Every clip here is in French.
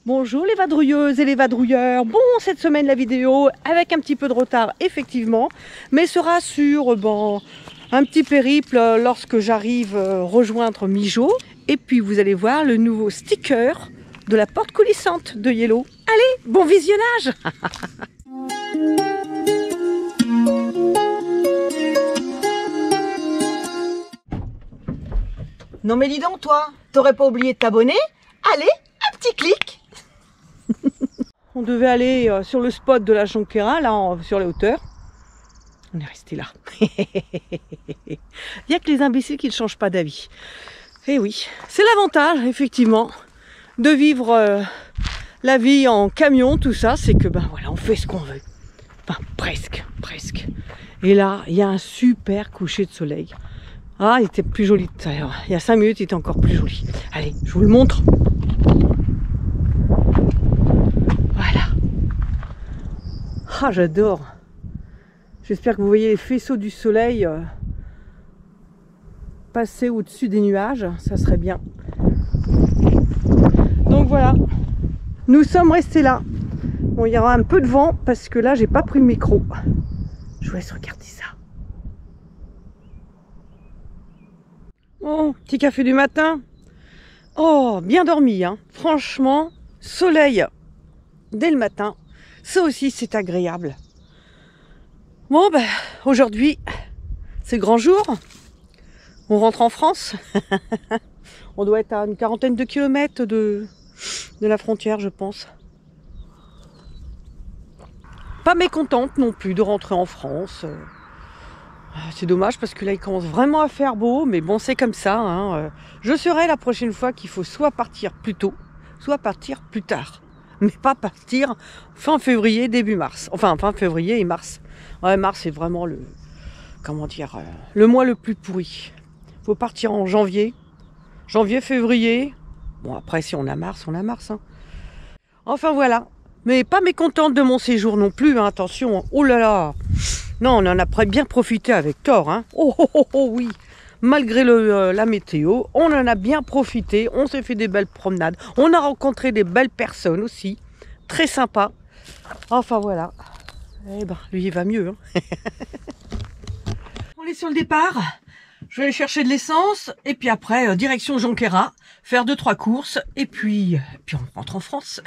Bonjour les vadrouilleuses et les vadrouilleurs. Bon, cette semaine la vidéo avec un petit peu de retard effectivement, mais sera sur un petit périple lorsque j'arrive rejoindre Mijo. Et puis vous allez voir le nouveau sticker de la porte coulissante de Yellow. Allez, bon visionnage. Non mais dis donc toi, t'aurais pas oublié de t'abonner? Allez, un petit clic. On devait aller sur le spot de la Jonquera, là sur les hauteurs. On est resté là. Il n'y a que les imbéciles qui ne changent pas d'avis. Et oui, c'est l'avantage effectivement de vivre la vie en camion, tout ça, c'est que voilà, on fait ce qu'on veut. Enfin presque. Et là, il y a un super coucher de soleil. Ah, il était plus joli tout à l'heure. Il y a 5 minutes, il était encore plus joli. Allez, je vous le montre. Voilà. Ah, j'adore. J'espère que vous voyez les faisceaux du soleil passer au-dessus des nuages. Ça serait bien. Donc voilà. Nous sommes restés là. Bon, il y aura un peu de vent parce que là, j'ai pas pris le micro. Je vous laisse regarder ça. Oh, petit café du matin. Oh, bien dormi, hein. Franchement, soleil dès le matin. Ça aussi, c'est agréable. Bon, aujourd'hui, c'est grand jour. On rentre en France. On doit être à une quarantaine de kilomètres de la frontière, je pense. Pas mécontente non plus de rentrer en France. C'est dommage parce que là il commence vraiment à faire beau, mais bon c'est comme ça. Hein. Je serai la prochaine fois qu'il faut soit partir plus tôt, soit partir plus tard. Mais pas partir fin février, début mars. Enfin fin février et mars. Ouais, mars c'est vraiment le mois le plus pourri. Faut partir en janvier. Janvier, février. Bon après si on a mars, on a mars. Hein. Enfin voilà. Mais pas mécontente de mon séjour non plus, hein. Attention. Oh là là. Non, on en a bien profité avec Thor. Hein. Oh oui. Malgré la météo, on en a bien profité. On s'est fait des belles promenades. On a rencontré des belles personnes aussi. Très sympa. Enfin voilà. Eh ben, lui il va mieux. Hein. On est sur le départ. Je vais aller chercher de l'essence. Et puis après, direction Jonquera. Faire 2-3 courses. Et puis on rentre en France.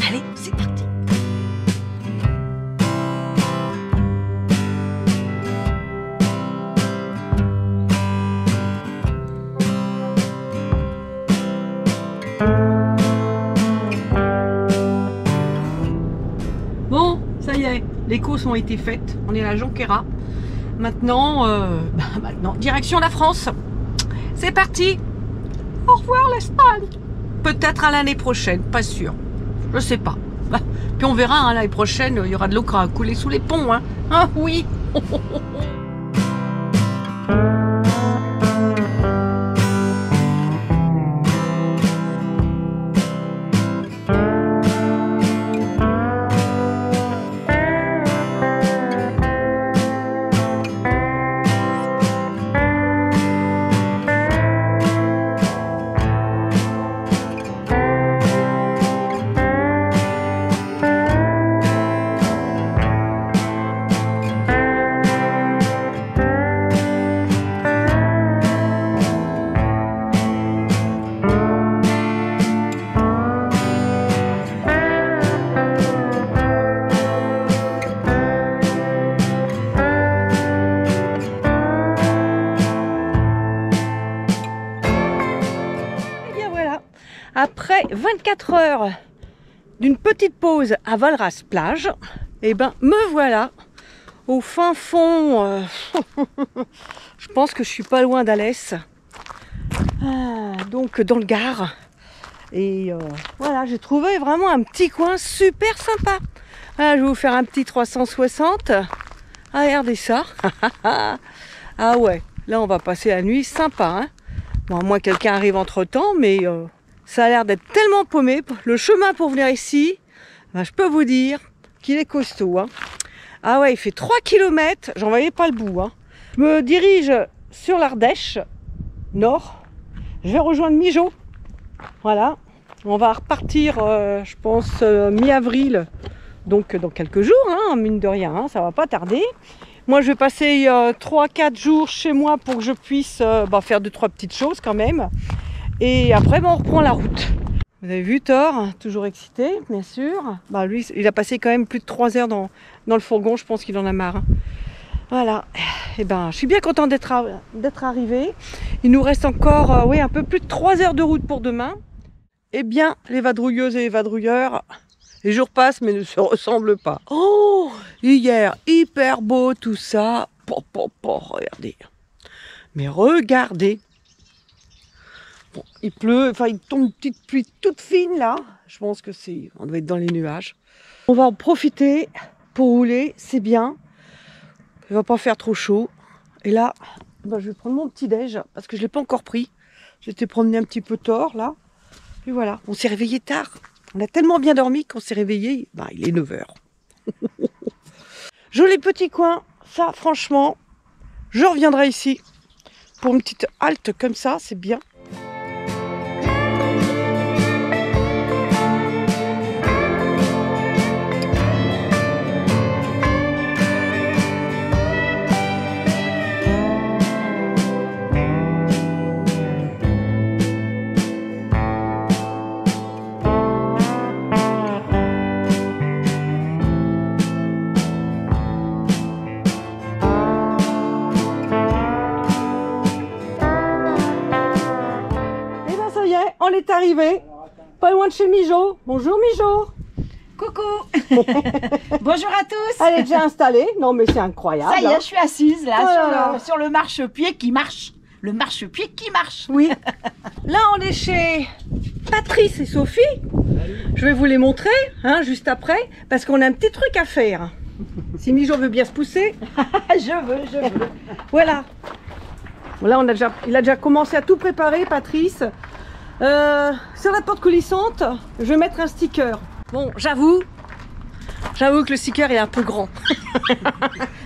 Allez, c'est parti. Bon, ça y est, les courses ont été faites. On est à la Jonquera. Maintenant, direction la France. C'est parti. Au revoir l'Espagne. Peut-être à l'année prochaine, pas sûr. Je sais pas. Puis on verra, hein, l'année prochaine, il y aura de l'eau qui va couler sous les ponts. Hein. Ah oui. Après 24 heures d'une petite pause à Valras plage, et me voilà au fin fond. Je pense que je suis pas loin d'Alès, donc dans le Gard. Et voilà, j'ai trouvé vraiment un petit coin super sympa. Voilà, je vais vous faire un petit 360. Ah, regardez ça. Ah ouais, là on va passer la nuit sympa. Hein. Bon, à moins que quelqu'un arrive entre temps, mais ça a l'air d'être tellement paumé. Le chemin pour venir ici, je peux vous dire qu'il est costaud. Hein. Ah ouais, il fait 3 km, j'en voyais pas le bout. Hein. Je me dirige sur l'Ardèche, nord. Je vais rejoindre Mijo. Voilà. On va repartir, je pense, mi-avril, donc dans quelques jours, hein, mine de rien, hein, ça va pas tarder. Moi, je vais passer 3-4 jours chez moi pour que je puisse faire 2-3 petites choses quand même. Et après, on reprend la route. Vous avez vu Thor, toujours excité, bien sûr. Lui, il a passé quand même plus de 3 heures dans le fourgon, je pense qu'il en a marre. Hein. Voilà, et je suis bien contente d'être arrivée. Il nous reste encore un peu plus de 3 heures de route pour demain. Eh bien, les vadrouilleuses et les vadrouilleurs, les jours passent mais ne se ressemblent pas. Oh, hier, hyper beau tout ça. Regardez. Mais regardez. Bon, il pleut, il tombe une petite pluie toute fine là. Je pense que on doit être dans les nuages. On va en profiter pour rouler, c'est bien. Il va pas faire trop chaud. Et là, je vais prendre mon petit déj parce que je l'ai pas encore pris. J'étais promener un petit peu Thor là. Et voilà, on s'est réveillé tard. On a tellement bien dormi qu'on s'est réveillé. Il est 9 h. Joli petit coin. Ça, franchement, je reviendrai ici pour une petite halte comme ça, c'est bien. On est arrivé, pas loin de chez Mijo. Bonjour Mijo. Coucou. Bonjour à tous. Elle est déjà installée. Non mais c'est incroyable. Ça y est, je suis assise là sur le marchepied qui marche. Le marchepied qui marche. Oui. Là on est chez Patrice et Sophie. Je vais vous les montrer juste après parce qu'on a un petit truc à faire. Si Mijo veut bien se pousser. Je veux. Voilà. Là il a déjà commencé à tout préparer, Patrice. Sur la porte coulissante, je vais mettre un sticker. Bon, j'avoue que le sticker est un peu grand.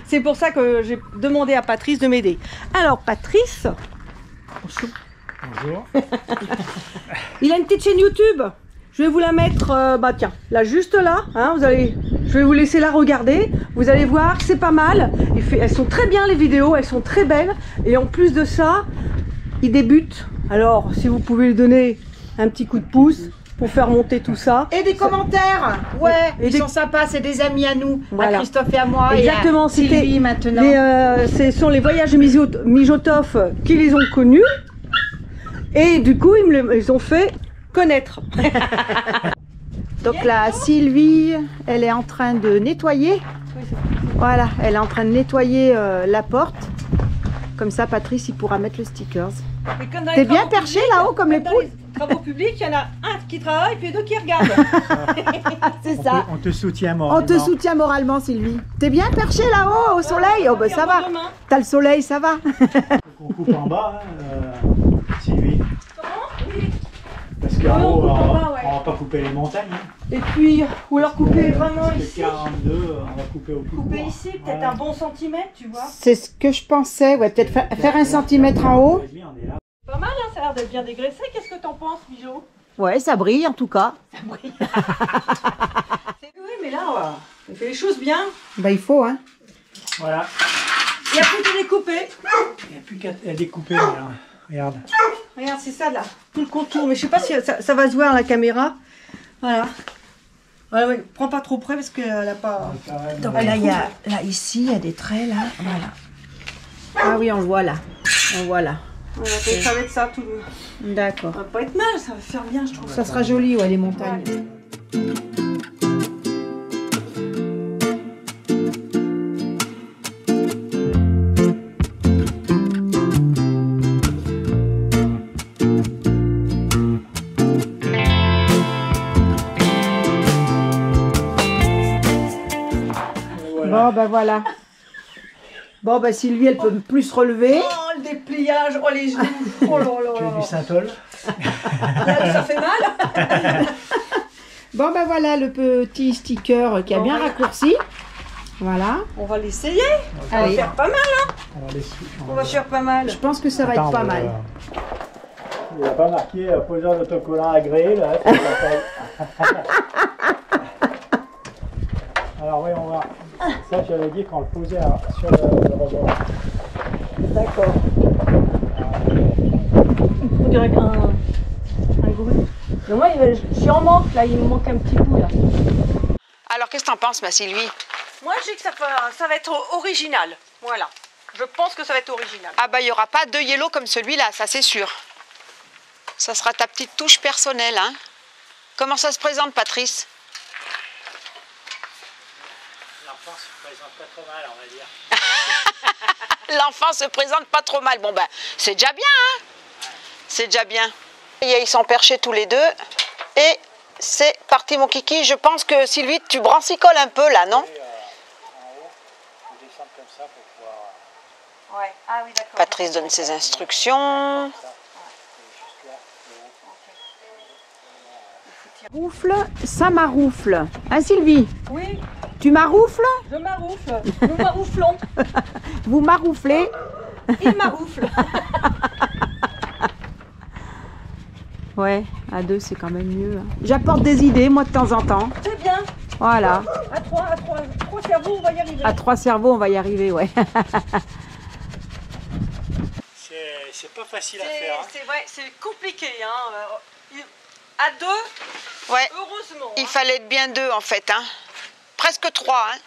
C'est pour ça que j'ai demandé à Patrice de m'aider. Alors Patrice, bonjour. Il a une petite chaîne YouTube. Je vais vous la mettre, tiens, là juste là. Je vais vous laisser la regarder. Vous allez voir, c'est pas mal. Elles sont très bien les vidéos, elles sont très belles. Et en plus de ça, il débute. Alors, si vous pouvez lui donner un petit coup de pouce pour faire monter tout ça. Et des commentaires. Ouais, ils sont sympas, c'est des amis à nous, voilà. À Christophe et à moi. Exactement, et à Sylvie maintenant. Ce sont les voyages de Mijotov qui les ont connus. Et du coup, ils me les ont fait connaître. Donc là, Sylvie, elle est en train de nettoyer. Voilà, elle est en train de nettoyer la porte. Comme ça, Patrice, il pourra mettre le stickers. T'es bien perché là-haut comme les poules. Travaux publics, il y en a un qui travaille puis deux qui regardent. C'est ça. On te soutient moralement. On te soutient moralement, Sylvie. T'es bien perché là-haut au soleil. Oh, ça va. T'as le soleil, ça va. On coupe en bas, Sylvie. Comment? Oui. Parce qu'en haut, on va pas couper les montagnes. Et puis, ou alors couper vraiment ici. 42, on va couper au plus Couper court. ici, peut-être un bon centimètre, tu vois. C'est ce que je pensais. Ouais, peut-être faire 1 centimètre en haut. Pas mal, ça a l'air d'être bien dégraissé. Qu'est-ce que t'en penses, Mijo? Ouais, ça brille en tout cas. Ça brille. Oui, mais là, on fait les choses bien. Bah, il faut, hein. Voilà. Il n'y a plus qu'à découper. Il n'y a plus qu'à découper, là. Regarde. Regarde, c'est ça là, tout le contour. Mais je sais pas si ça va se voir à la caméra. Voilà. Voilà, ouais. Prends pas trop près parce qu'elle a pas. Donc là, ici, il y a des traits là. Voilà. Ah oui, on le voit là. On voit là. Voilà, ça va être ça tout. D'accord. Ça va pas être mal, ça va faire bien, je trouve. Ça sera joli, ouais, les montagnes. Ouais. Bon, ben voilà. Bon, ben Sylvie, elle peut plus se relever. Oh, le dépliage, oh les genoux. Oh là là. Tu as du Saint-Ol. Là, ça fait mal. Bon, ben voilà le petit sticker qui a bien raccourci. Voilà. On va l'essayer. On va faire pas mal, hein. On va On va faire pas mal. Je pense que ça va être pas mal. Il n'a pas marqué poseur d'autocollant agréé, là. Alors oui, on va... Ça, j'avais dit qu'on le posait sur le rebord. D'accord. On dirait un gros. Mais moi, je suis en manque là, il me manque un petit bout là. Alors, qu'est-ce que t'en penses, ma Sylvie? Moi, je dis que ça va être original. Voilà. Je pense que ça va être original. Ah bah, il n'y aura pas deux yellow comme celui-là, ça c'est sûr. Ça sera ta petite touche personnelle, hein. Comment ça se présente, Patrice? L'enfant se présente pas trop mal, on va dire. L'enfant se présente pas trop mal. Bon ben, c'est déjà bien, hein. C'est déjà bien. Ils sont perchés tous les deux. Et c'est parti, mon kiki. Je pense que, Sylvie, tu brancicoles un peu, là, non? En haut, on descend comme ça pour pouvoir... Ouais, ah oui, d'accord. Patrice donne ses instructions. Roufle, ça maroufle. Hein, Sylvie? Oui, Tu maroufles? je maroufle. Nous marouflons. Vous marouflez? Il maroufle. Ouais, à deux, c'est quand même mieux. Hein. J'apporte des idées, moi, de temps en temps. C'est bien. Voilà. À trois cerveaux, on va y arriver. À 3 cerveaux, on va y arriver, ouais. C'est pas facile à faire. Hein. C'est vrai, c'est compliqué, hein. À deux, ouais. Heureusement. Il fallait être bien deux, en fait, hein. Presque 3, hein.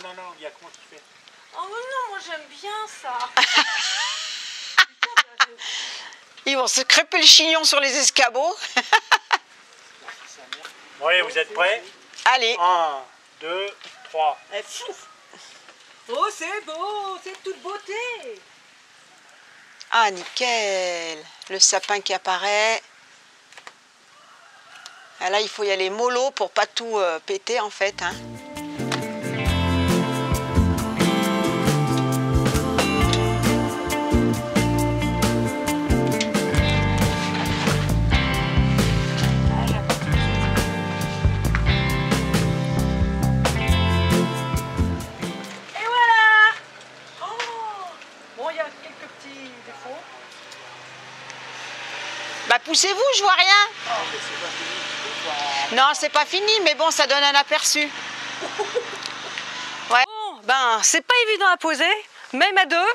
Non, il y a comment qui fait. Oh non, moi j'aime bien ça. Ils vont se crêper le chignon sur les escabeaux. Oui, vous êtes prêts? Allez. 1, 2, 3. Oh, c'est beau, c'est toute beauté. Ah, nickel. Le sapin qui apparaît. Ah, là, il faut y aller mollo pour pas tout péter, en fait, hein. Bah poussez-vous, je vois rien. Non, c'est pas fini, mais bon, ça donne un aperçu. Ouais. Bon, ben, c'est pas évident à poser, même à deux.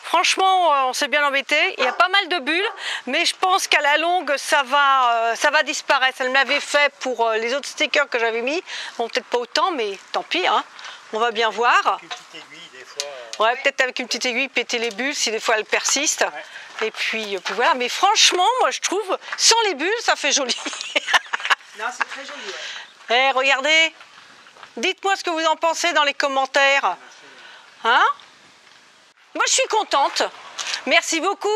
Franchement, on s'est bien embêté. Il y a pas mal de bulles, mais je pense qu'à la longue, ça va disparaître. Elle me l'avait fait pour les autres stickers que j'avais mis. Bon, peut-être pas autant, mais tant pis, hein. On va bien voir. Une petite aiguille, des fois. Ouais, peut-être avec une petite aiguille, péter les bulles si des fois elles persistent. Ouais. Et puis voilà. Mais franchement, moi je trouve, sans les bulles, ça fait joli. Non, c'est très joli. Ouais. Eh, regardez. Dites-moi ce que vous en pensez dans les commentaires. Hein? Moi je suis contente. Merci beaucoup,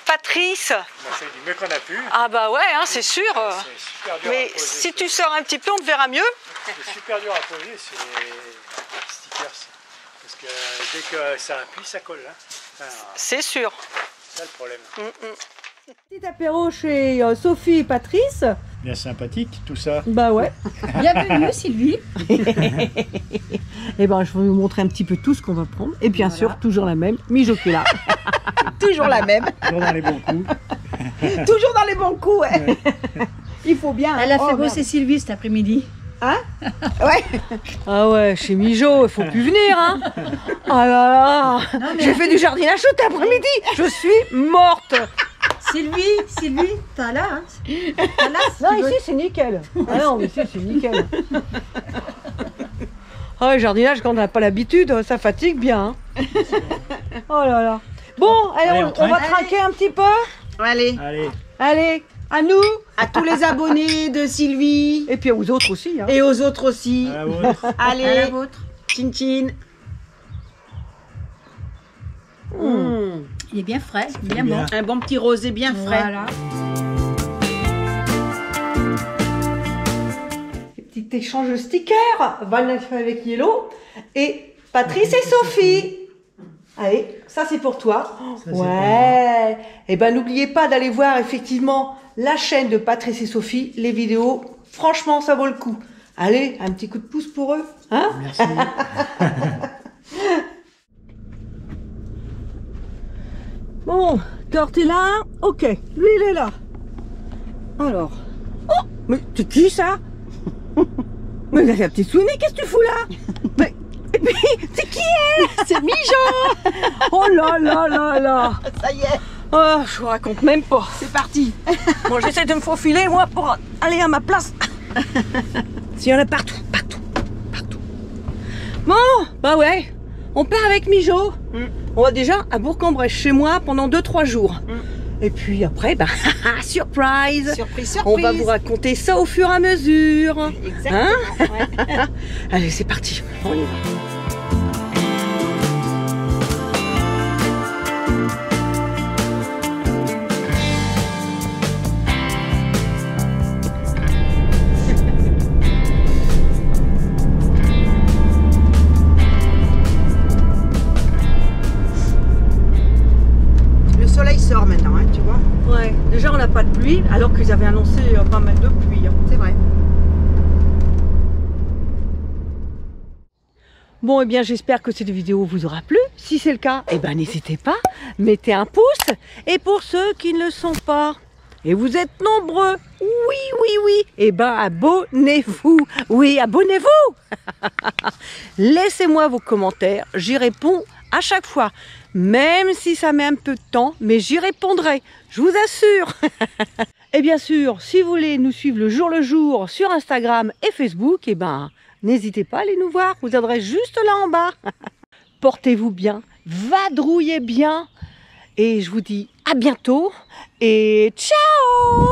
Patrice. On fait du mieux qu'on a pu. Ah bah ouais, hein, c'est sûr. C'est super dur Mais à poser, si tu sors un petit peu, on te verra mieux. C'est super dur à poser, ces stickers. Parce que dès que ça appuie, ça colle. Hein. Enfin, c'est sûr. c'est ça le problème. Petit apéro chez Sophie et Patrice. Bien sympathique, tout ça. Bah ouais. Bienvenue, Sylvie. Et ben, je vais vous montrer un petit peu tout ce qu'on va prendre. Et bien sûr, toujours la même, Mijocula. Toujours la même. Toujours dans les bons coups. Toujours dans les bons coups, ouais. Il faut bien. Elle a fait bosser Sylvie cet après-midi. Hein? Ouais. Ah ouais, chez Mijo, il faut plus venir, hein. Ah là là. J'ai fait du jardinage tout l'après-midi. Je suis morte. Sylvie, t'as là, hein? T'as là, si Non, tu veux. ici c'est nickel. Ah non, mais ici c'est nickel. Ah, le jardinage, quand on n'a pas l'habitude, ça fatigue bien. Hein. Oh là là. Bon, allez, on va trinquer un petit peu. Allez. Allez. Allez, à nous. À tous les abonnés de Sylvie. Et puis aux autres aussi. Hein. Et aux autres aussi. À la vôtre. Allez. À la vôtre. Chin chin. Il est bien frais, bien bien. bon. Un bon petit rosé bien frais. Voilà. Petit échange de stickers. Val avec Yellow. Et Patrice et Sophie. Allez, ça c'est pour toi. c'est Ouais. Et ben n'oubliez pas d'aller voir effectivement la chaîne de Patrice et Sophie, les vidéos. Franchement, ça vaut le coup. Allez, un petit coup de pouce pour eux. Hein? Merci. Bon, D'accord, t'es là? Ok, lui il est là. Alors. Oh, mais t'es qui ça? Mais la petite Sweeney, qu'est-ce que tu fous là? Mais c'est qui elle? C'est Mijo. Oh là là là là. Ça y est, Oh, je vous raconte même pas. c'est parti. Bon, j'essaie de me faufiler moi pour aller à ma place. S'il y en a partout, partout, partout. Bon, bah ouais, on part avec Mijo. On va déjà à Bourg-en-Bresse chez moi pendant 2-3 jours. Et puis après, bah, surprise. Surprise, surprise. On va vous raconter ça au fur et à mesure. Exactement. Ouais. Allez, c'est parti, on y va. Le soleil sort maintenant, hein, tu vois. Ouais, déjà on n'a pas de pluie, alors qu'ils avaient annoncé pas mal de pluie. Hein. C'est vrai. Bon, eh bien, j'espère que cette vidéo vous aura plu. Si c'est le cas, eh ben, n'hésitez pas, mettez un pouce. Et pour ceux qui ne le sont pas, et vous êtes nombreux, oui, eh ben, abonnez-vous. Oui, abonnez-vous. Laissez-moi vos commentaires, j'y réponds à chaque fois. Même si ça met un peu de temps, mais j'y répondrai, je vous assure. Et bien sûr, si vous voulez nous suivre le jour sur Instagram et Facebook, eh ben, n'hésitez pas à aller nous voir, vous adresse juste là en bas. Portez-vous bien, vadrouillez bien, et je vous dis à bientôt, et ciao.